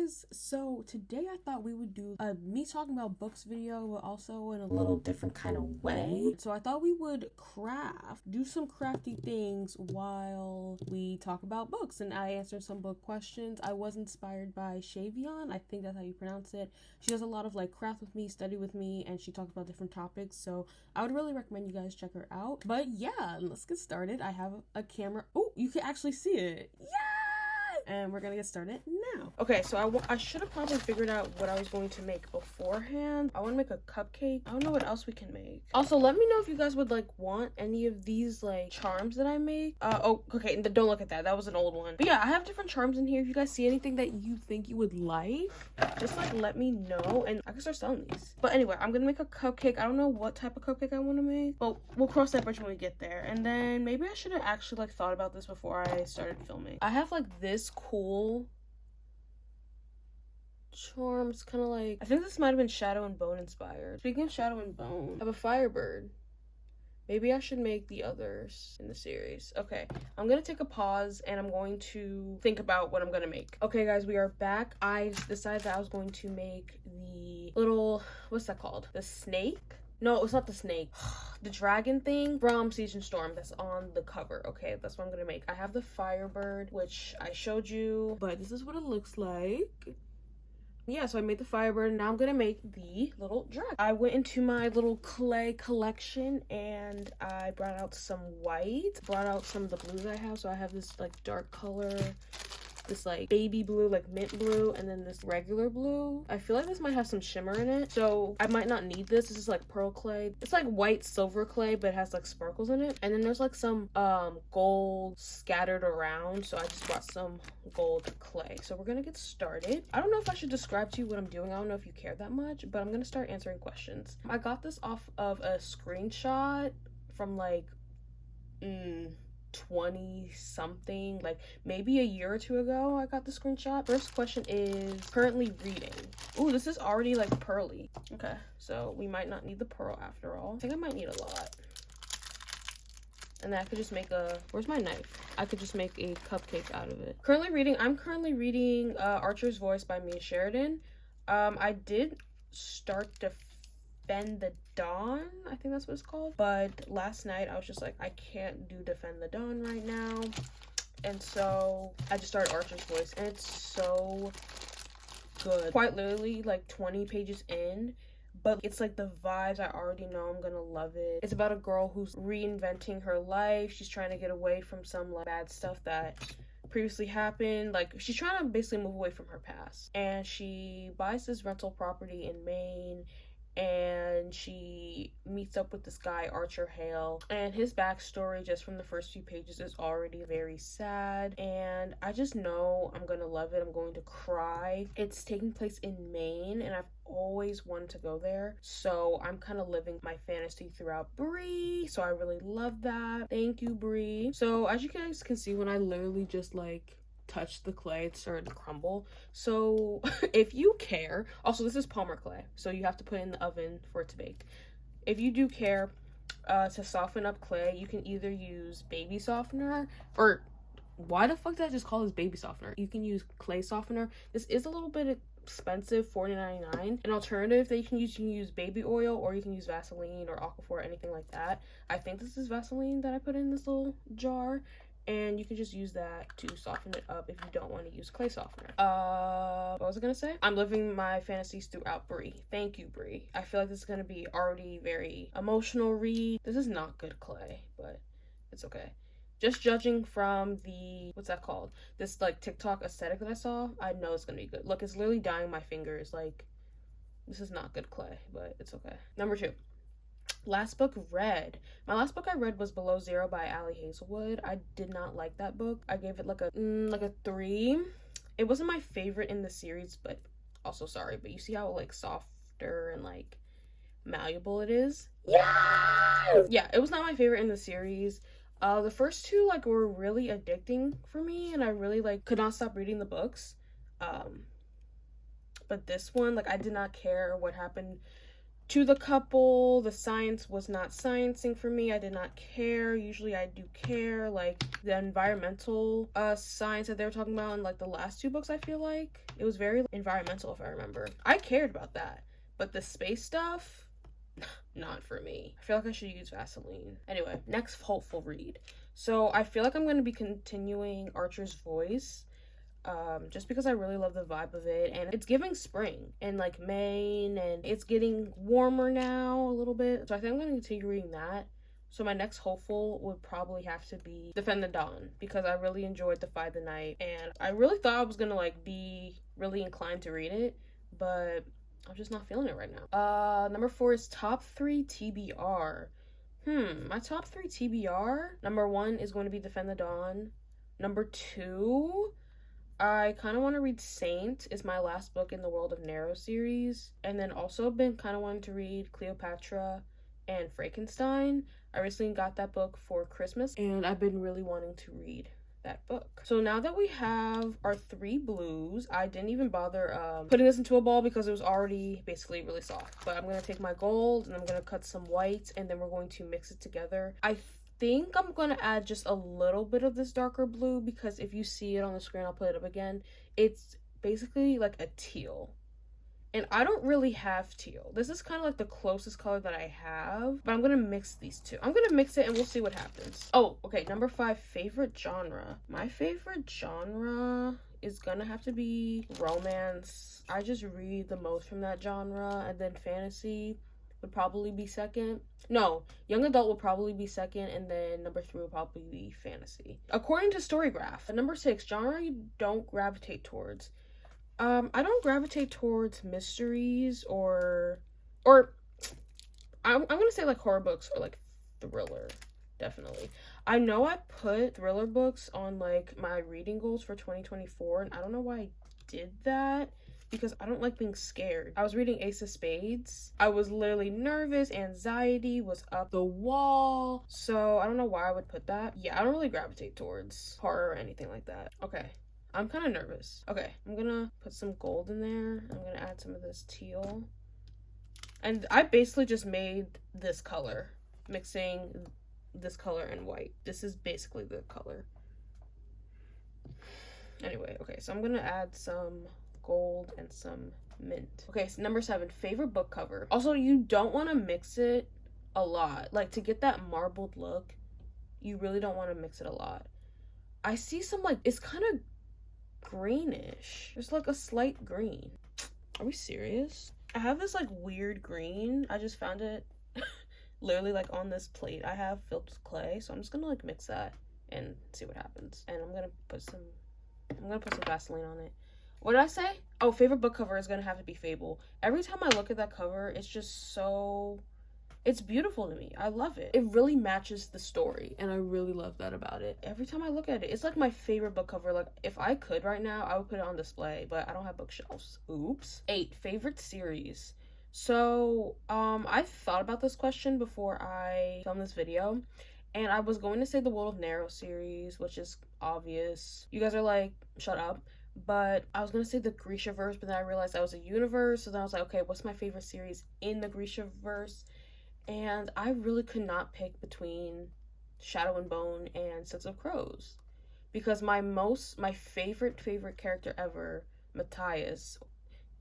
guys, so today I thought we would do a me talking about books video, but also in a little different kind of way. So I thought we would do some crafty things while we talk about books, and I answered some book questions. I was inspired by Shavion, I think that's how you pronounce it. She does a lot of like craft with me, study with me, and she talks about different topics, so I would really recommend you guys check her out. But yeah, let's get started. I have a camera. Oh, you can actually see it. Yeah! And we're gonna get started now. Okay, so I should have probably figured out what I was going to make beforehand. I want to make a cupcake. I don't know what else we can make. Also, let me know if you guys would like want any of these like charms that I make. Oh, okay, don't look at that. That was an old one. But yeah, I have different charms in here. If you guys see anything that you think you would like, just like let me know and I can start selling these. But anyway, I'm gonna make a cupcake. I don't know what type of cupcake I want to make, but we'll cross that bridge when we get there. And then maybe I should have actually like thought about this before I started filming. I have like this cool charms, kind of like, I think this might have been Shadow and Bone inspired. Speaking of Shadow and Bone, I have a Firebird. Maybe I should make the others in the series. Okay, I'm gonna take a pause and I'm going to think about what I'm gonna make. Okay guys, we are back. I decided that I was going to make the little, what's that called? The snake? No, it's not the snake. The dragon thing from Season Storm that's on the cover. Okay, that's what I'm gonna make. I have the Firebird, which I showed you, but this is what it looks like. Yeah, so I made the Firebird, and now I'm gonna make the little dragon. I went into my little clay collection and I brought out some white, brought out some of the blues I have. So I have this like dark color, this like baby blue, like mint blue, and then this regular blue. I feel like this might have some shimmer in it, so I might not need this. This is like pearl clay. It's like white silver clay, but it has like sparkles in it. And then there's like some gold scattered around, so I just brought some gold clay. So we're gonna get started. I don't know if I should describe to you what I'm doing. I don't know if you care that much, but I'm gonna start answering questions. I got this off of a screenshot from like 20 something, like maybe a year or two ago. I got the screenshot. First question is currently reading. Ooh, this is already like pearly. Okay, so we might not need the pearl after all. I think I might need a lot. And then I could just make a, where's my knife? I could just make a cupcake out of it. I'm currently reading Archer's Voice by Mia Sheridan. I did start Defend the Dawn, I think that's what it's called, but last night I was just like, I can't do Defend the Dawn right now, and so I just started Archer's Voice, and it's so good. Quite literally like 20 pages in, but it's like the vibes. I already know I'm gonna love it. It's about a girl who's reinventing her life. She's trying to get away from some like bad stuff that previously happened. Like she's trying to basically move away from her past, and she buys this rental property in Maine, and she meets up with this guy, Archer Hale, and his backstory just from the first few pages is already very sad, and I just know I'm gonna love it. I'm going to cry. It's taking place in Maine, and I've always wanted to go there, so I'm kind of living my fantasy throughout Bree, so I really love that. Thank you, Bree. So as you guys can see, when I literally just like touched the clay, it started to crumble. So if you care, also this is Palmer clay, so you have to put it in the oven for it to bake. If you do care to soften up clay, you can either use baby softener, or why the fuck did I just call this baby softener? You can use clay softener. This is a little bit expensive, $40.99. An alternative that you can use baby oil, or you can use Vaseline or Aquaphor, anything like that. I think this is Vaseline that I put in this little jar, and you can just use that to soften it up if you don't want to use clay softener. What was I gonna say? I'm living my fantasies throughout Bree. Thank you, Bree. I feel like this is gonna be already very emotional read. This is not good clay, but it's okay. Just judging from the, what's that called? This like TikTok aesthetic that I saw, I know it's gonna be good. Look, it's literally dyeing my fingers. Like, this is not good clay, but it's okay. Number 2. Last book read. My last book I read was Below Zero by Ali Hazelwood. I did not like that book. I gave it like a 3. It wasn't my favorite in the series, but also sorry, but you see how like softer and like malleable it is? Yeah, it was not my favorite in the series. The first 2 like were really addicting for me, and I really like could not stop reading the books. But this one, like, I did not care what happened To the couple, the science was not sciencing for me. I did not care. Usually I do care, like the environmental science that they were talking about in like the last two books. I feel like it was very environmental, if I remember. I cared about that, but the space stuff, not for me. I feel like I should use Vaseline. Anyway, next hopeful read. So I feel like I'm going to be continuing Archer's Voice, just because I really love the vibe of it, and it's giving spring and like Maine, and it's getting warmer now a little bit, so I think I'm going to continue reading that. So my next hopeful would probably have to be Defend the Dawn, because I really enjoyed Defy the Night, and I really thought I was going to like be really inclined to read it, but I'm just not feeling it right now. Number 4 is top 3 TBR. My top 3 TBR. Number 1 is going to be Defend the Dawn. Number 2, I kind of want to read Saint. Is my last book in the World of Narrow series. And then also been kind of wanting to read Cleopatra and Frankenstein. I recently got that book for Christmas, and I've been really wanting to read that book. So now that we have our 3 blues, I didn't even bother putting this into a ball because it was already basically really soft. But I'm going to take my gold and I'm going to cut some whites, and then we're going to mix it together. I think I'm going to add just a little bit of this darker blue, because if you see it on the screen, I'll put it up again. It's basically like a teal. And I don't really have teal. This is kind of like the closest color that I have, but I'm going to mix these two. I'm going to mix it and we'll see what happens. Oh, okay. Number 5, favorite genre. My favorite genre is going to have to be romance. I just read the most from that genre, and then fantasy would probably be second. No, young adult will probably be second, and then number 3 will probably be fantasy. According to Storygraph, number 6, genre you don't gravitate towards. I don't gravitate towards mysteries or I'm gonna say like horror books or like thriller, definitely. I know I put thriller books on like my reading goals for 2024, and I don't know why I did that, because I don't like being scared. I was reading Ace of Spades. I was literally nervous. Anxiety was up the wall. So I don't know why I would put that. Yeah, I don't really gravitate towards horror or anything like that. Okay. I'm kind of nervous. Okay, I'm gonna put some gold in there. I'm gonna add some of this teal. And I basically just made this color, mixing this color and white. This is basically the color. Anyway, okay, so I'm gonna add some gold and some mint. Okay, so number 7, favorite book cover. Also, you don't want to mix it a lot. Like, to get that marbled look, you really don't want to mix it a lot. I see some, like, it's kind of greenish. There's like a slight green. Are we serious? I have this like weird green. I just found it literally like on this plate I have filled with clay. So I'm just gonna like mix that and see what happens. And I'm gonna put some Vaseline on it. What did I say? Oh, favorite book cover is gonna have to be Fable. Every time I look at that cover, it's just so, it's beautiful to me. I love it. It really matches the story, and I really love that about it. Every time I look at it, it's like my favorite book cover. Like, if I could right now, I would put it on display, but I don't have bookshelves. Oops. 8, favorite series. So, I thought about this question before I filmed this video, and I was going to say the World of Narrow series, which is obvious. You guys are like, shut up. But I was going to say the Grishaverse, but then I realized that was a universe, so then I was like, okay, what's my favorite series in the Grishaverse? And I really could not pick between Shadow and Bone and Six of Crows, because my favorite character ever, Matthias,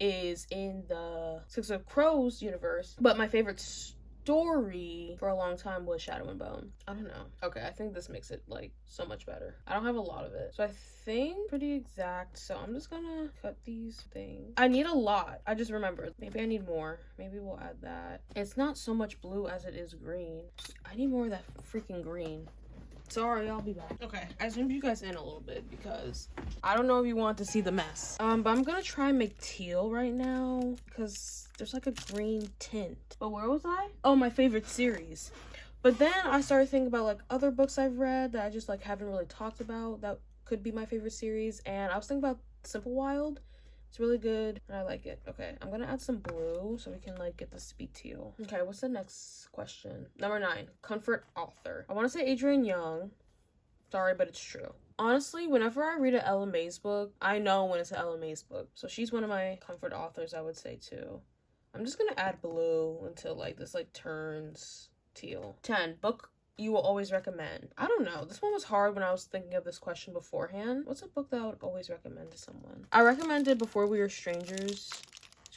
is in the Six of Crows universe, but my favorite story for a long time was Shadow and Bone. I don't know. Okay, I think this makes it like so much better. I don't have a lot of it, so I think pretty exact. So I'm just gonna cut these things. I need a lot. I just remembered. Maybe I need more. Maybe we'll add that. It's not so much blue as it is green. I need more of that freaking green. Sorry, I'll be back. Okay, I zoomed you guys in a little bit because I don't know if you want to see the mess. But I'm gonna try and make teal right now because there's like a green tint. But where was I? Oh, my favorite series. But then I started thinking about like other books I've read that I just like haven't really talked about that could be my favorite series. And I was thinking about Simple Wild. It's really good and I like it. Okay, I'm gonna add some blue so we can like get this to be teal. Okay, what's the next question? Number 9, comfort author. I want to say Adrienne Young. Sorry, but it's true. Honestly, whenever I read an Ella Mae's book, I know when it's an Ella Mae's book. So she's one of my comfort authors, I would say too. I'm just gonna add blue until like this like turns teal. 10, book you will always recommend. I don't know. This one was hard when I was thinking of this question beforehand. What's a book that I would always recommend to someone? I recommended Before We Were Strangers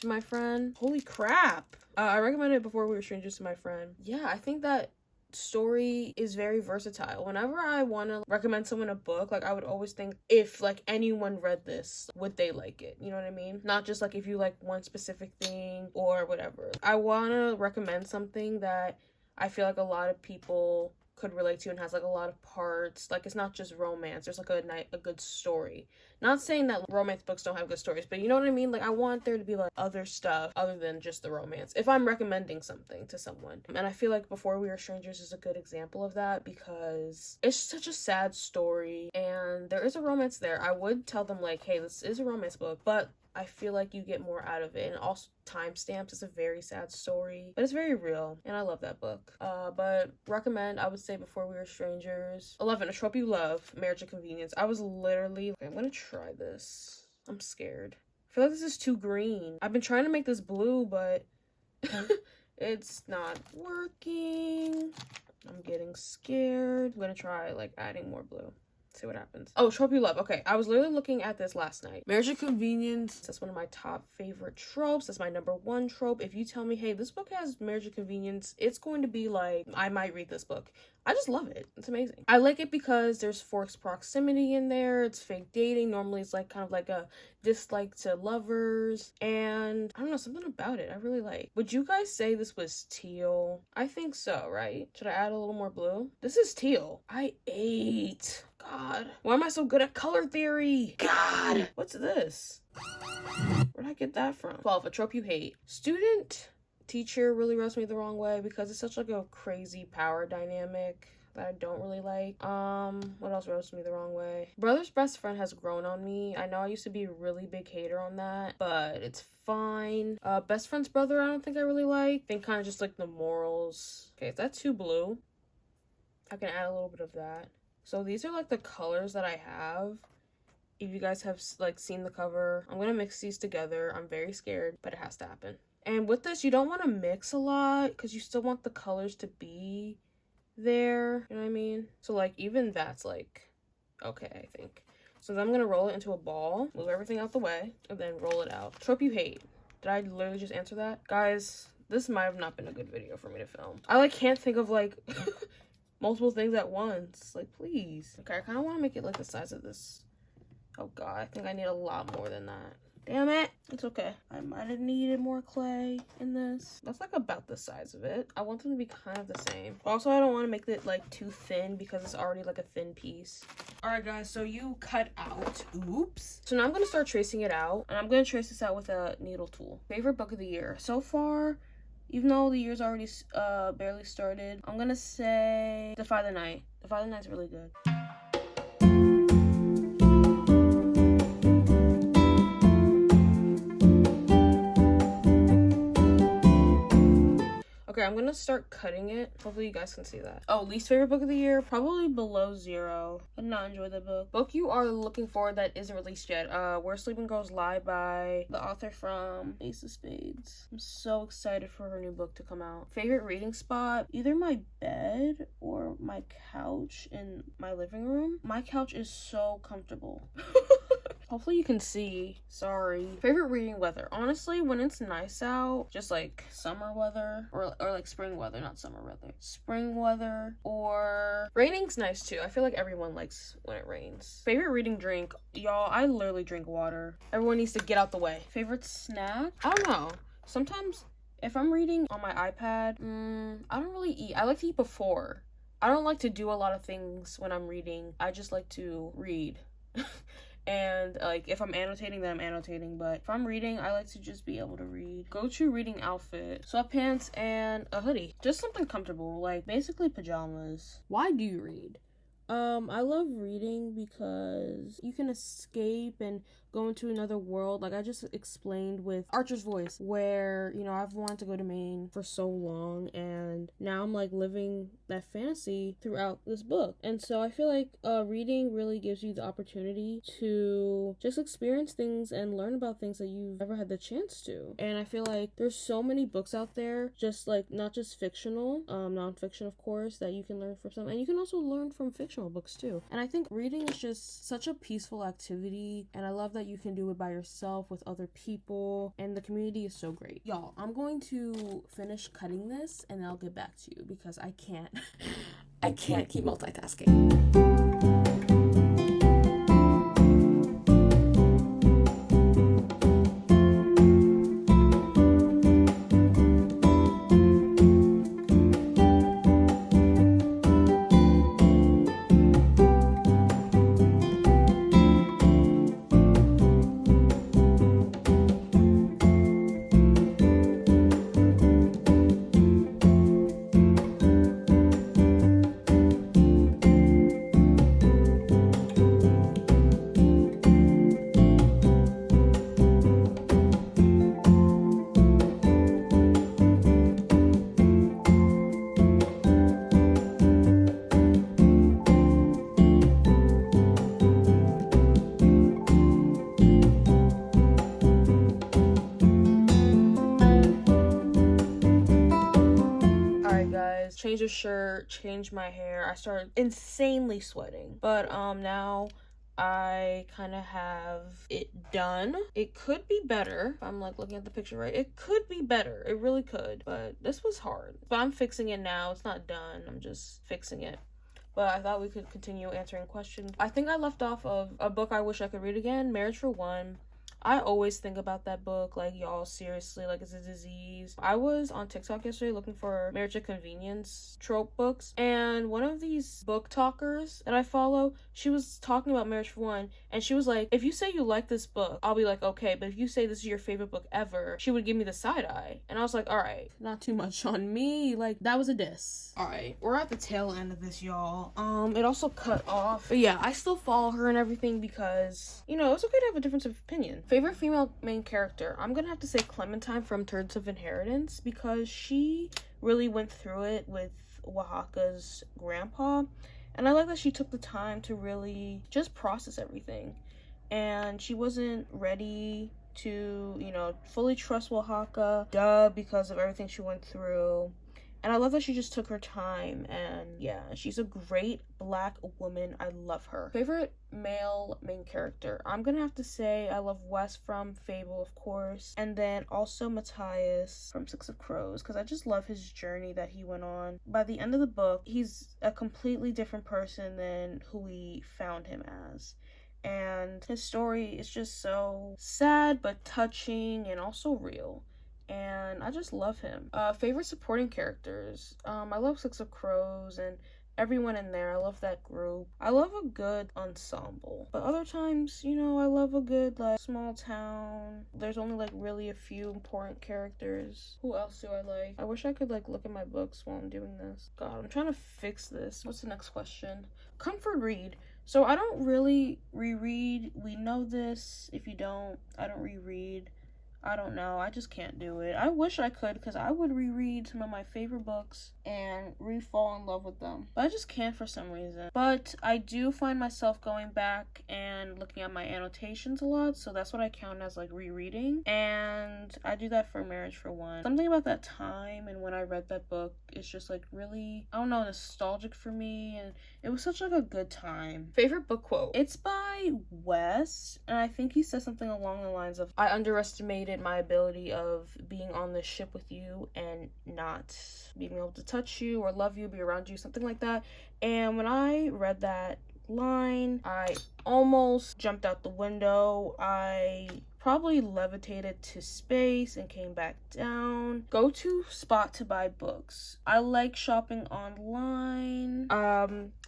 to my friend. Holy crap. I recommended Before We Were Strangers to my friend. Yeah, I think that story is very versatile. Whenever I want to recommend someone a book, like I would always think if like anyone read this, would they like it? You know what I mean? Not just like if you like one specific thing or whatever. I want to recommend something that I feel like a lot of people could relate to and has like a lot of parts. Like it's not just romance. There's like a good story. Not saying that romance books don't have good stories, but you know what I mean? Like I want there to be like other stuff other than just the romance if I'm recommending something to someone. And I feel like Before We Were Strangers is a good example of that because it's such a sad story and there is a romance there. I would tell them like, hey, this is a romance book, but I feel like you get more out of it. And also timestamps. It's a very sad story, but it's very real. And I love that book. But recommend, I would say Before We Were Strangers. 11, A Trope You Love, Marriage and Convenience. I was literally, okay, I'm gonna try this. I'm scared. I feel like this is too green. I've been trying to make this blue, but it's not working. I'm getting scared. I'm gonna try like adding more blue. See what happens. Oh, Trope You Love. Okay, I was literally looking at this last night. Marriage and Convenience. That's one of my top favorite tropes. That's my #1 trope. If you tell me, hey, this book has marriage and convenience, it's going to be like, I might read this book. I just love it. It's amazing. I like it because there's forced proximity in there. It's fake dating. Normally it's like kind of like a dislike to lovers. And I don't know, something about it I really like. Would you guys say this was teal? I think so, right? Should I add a little more blue? This is teal. I ate. God, why am I so good at color theory? God, what's this? Where'd I get that from? 12, A Trope You Hate. Student teacher really rubs me the wrong way because it's such like a crazy power dynamic that I don't really like. What else rubs me the wrong way? Brother's best friend has grown on me. I know I used to be a really big hater on that, but it's fine. Best friend's brother, I don't think I really like. I think kind of just like the morals. Okay, is that too blue? I can add a little bit of that. So these are like the colors that I have. If you guys have like seen the cover, I'm gonna mix these together. I'm very scared, but it has to happen. And with this, you don't want to mix a lot because you still want the colors to be there. You know what I mean? So like even that's like okay, I think. So then I'm gonna roll it into a ball, move everything out the way, and then roll it out. Trope you hate. Did I literally just answer that? Guys, this might have not been a good video for me to film. I like can't think of like multiple things at once. Like, please. Okay, I kind of want to make it like the size of this. Oh god, I think I need a lot more than that. Damn it. It's okay. I might have needed more clay in this. That's like about the size of it. I want them to be kind of the same. Also, I don't want to make it like too thin because it's already like a thin piece. Alright guys, so you cut out. Oops. So now I'm going to start tracing it out. And I'm going to trace this out with a needle tool. Favorite book of the year. So far, even though the year's already barely started, I'm gonna say Defy the Night. Defy the Night's really good. Okay, I'm gonna start cutting it. Hopefully you guys can see that. Oh, least favorite book of the year? Probably below 0. I did not enjoy the book. Book you are looking for that isn't released yet. Where Sleeping Girls Lie by the author from Ace of Spades. I'm so excited for her new book to come out. Favorite reading spot? Either my bed or my couch in my living room. My couch is so comfortable. Hopefully you can see. Sorry. Favorite reading weather? Honestly, when it's nice out, just like summer weather or like spring weather, not summer weather. Spring weather or raining's nice too. I feel like everyone likes when it rains. Favorite reading drink? Y'all, I literally drink water. Everyone needs to get out the way. Favorite snack? I don't know. Sometimes if I'm reading on my iPad, I don't really eat. I like to eat before. I don't like to do a lot of things when I'm reading. I just like to read. And like if I'm annotating, then I'm annotating, but if I'm reading, I like to just be able to read. Go-to reading outfit: sweatpants and a hoodie. Just something comfortable, like basically pajamas. Why do you read? I love reading because you can escape and go into another world. Like I just explained with Archer's Voice, where, you know, I've wanted to go to Maine for so long, and now I'm like living that fantasy throughout this book. And so I feel like reading really gives you the opportunity to just experience things and learn about things that you've never had the chance to. And I feel like there's so many books out there, just like not just fictional, non-fiction of course, that you can learn from some, and you can also learn from fictional books too. And I think reading is just such a peaceful activity, and I love that you can do it by yourself with other people, and the community is so great. Y'all, I'm going to finish cutting this and I'll get back to you because I can't I can't keep multitasking. Change of shirt, change my hair. I started insanely sweating, but now I kind of have it done. It could be better. I'm like looking at the picture, right? It could be better. It really could, but this was hard. But I'm fixing it now. It's not done. I'm just fixing it. But I thought we could continue answering questions. I think I left off of a book I wish I could read again, Marriage for One. I always think about that book, like, y'all, seriously, like, it's a disease. I was on TikTok yesterday looking for marriage of convenience trope books, and one of these book talkers that I follow, she was talking about Marriage for One, and she was like, if you say you like this book, I'll be like, okay, but if you say this is your favorite book ever, she would give me the side eye. And I was like, all right, not too much on me. Like, that was a diss. All right, we're at the tail end of this, y'all. It also cut off. But yeah, I still follow her and everything because, you know, it's okay to have a difference of opinion. Favorite female main character? I'm gonna have to say Clementine from Thirds of Inheritance because she really went through it with Oaxaca's grandpa. And I like that she took the time to really just process everything. And she wasn't ready to, you know, fully trust Oaxaca, because of everything she went through. And I love that she just took her time, and yeah, she's a great Black woman. I love her. Favorite male main character? I'm gonna have to say I love Wes from Fable, of course, and then also Matthias from Six of Crows, because I just love his journey that he went on. By the end of the book, he's a completely different person than who we found him as. And his story is just so sad but touching and also real. And I just love him. Favorite supporting characters? I love Six of Crows and everyone in there. I love that group. I love a good ensemble. But other times, you know, I love a good, like, small town. There's only, like, really a few important characters. Who else do I like? I wish I could, like, look at my books while I'm doing this. God, I'm trying to fix this. What's the next question? Comfort read. So I don't really reread. We know this. If you don't, I don't reread. I don't know. I just can't do it. I wish I could, because I would reread some of my favorite books and re-fall in love with them. But I just can't for some reason. But I do find myself going back and looking at my annotations a lot, so that's what I count as, like, rereading. And I do that for Marriage for One. Something about that time and when I read that book is just, like, really, I don't know, nostalgic for me, and it was such, like, a good time. Favorite book quote? It's by Wes, and I think he says something along the lines of, I underestimated my ability of being on this ship with you and not being able to touch you or love you, be around you, something like that. And when I read that line, I almost jumped out the window. I Probably levitated to space and came back down. Go to spot to buy books. I like shopping online.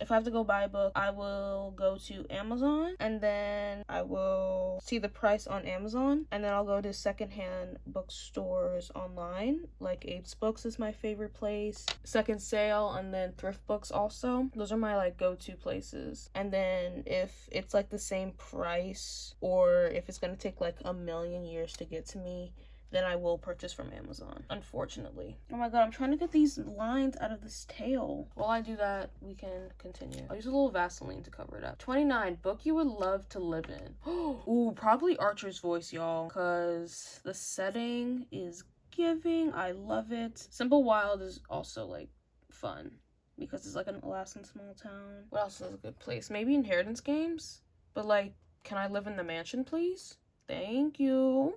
If I have to go buy a book, I will go to Amazon, and then I will see the price on Amazon, and then I'll go to secondhand bookstores online. Like Abe's Books is my favorite place. Second Sale, and then thrift books also. Those are my like go-to places. And then if it's like the same price, or if it's gonna take like a million years to get to me, then I will purchase from Amazon, unfortunately. Oh my god, I'm trying to get these lines out of this tail. While I do that, we can continue. I'll use a little Vaseline to cover it up. 29, book you would love to live in. Ooh, probably Archer's Voice, y'all, because the setting is giving. I love it. Simple Wild is also like fun because it's like an Alaskan small town. What else is a good place? Maybe Inheritance Games, but like, can I live in the mansion, please? Thank you.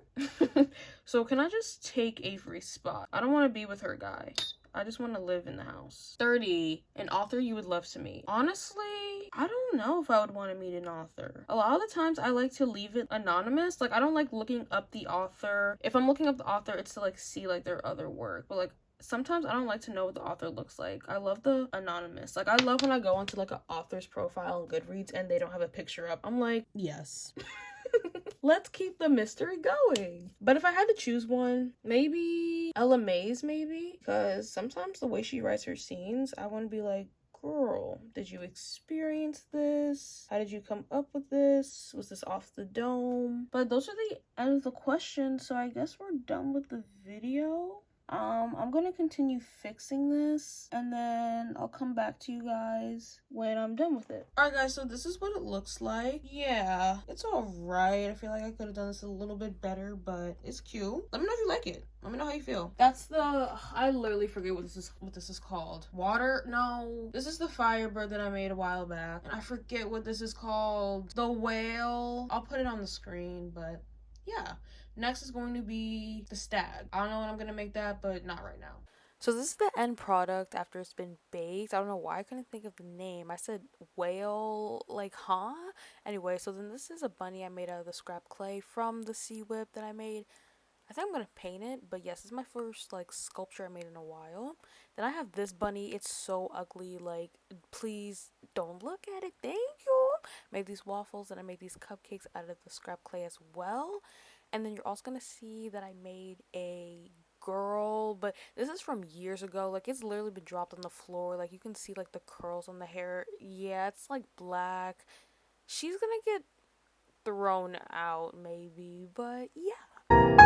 So can I just take Avery's spot? I don't want to be with her guy. I just want to live in the house. 30, an author you would love to meet. Honestly, I don't know if I would want to meet an author. A lot of the times I like to leave it anonymous. Like, I don't like looking up the author. If I'm looking up the author, it's to like see like their other work. But like, sometimes I don't like to know what the author looks like. I love the anonymous. Like, I love when I go onto like an author's profile on Goodreads and they don't have a picture up. I'm like, yes. Let's keep the mystery going. But if I had to choose one, maybe Ella Mays, maybe, because sometimes the way she writes her scenes, I want to be like, girl, did you experience this? How did you come up with this? Was this off the dome? But those are the end of the questions, so I guess we're done with the video. I'm gonna continue fixing this, and then I'll come back to you guys when I'm done with it. Alright guys, so this is what it looks like. Yeah, it's alright. I feel like I could have done this a little bit better, but it's cute. Let me know if you like it. Let me know how you feel. That's the, I literally forget what this is called. Water? No. This is the Firebird that I made a while back, and I forget what this is called. The whale. I'll put it on the screen, but yeah. Next is going to be the stag. I don't know when I'm going to make that, but not right now. So this is the end product after it's been baked. I don't know why I couldn't think of the name. I said whale, like, huh? Anyway, so then this is a bunny I made out of the scrap clay from the sea whip that I made. I think I'm going to paint it, but yes, this is my first, like, sculpture I made in a while. Then I have this bunny. It's so ugly. Like, please don't look at it. Thank you. I made these waffles, and I made these cupcakes out of the scrap clay as well. And then you're also gonna see that I made a girl, but this is from years ago. Like, it's literally been dropped on the floor. Like, you can see like the curls on the hair. Yeah, it's like black. She's gonna get thrown out maybe, but yeah.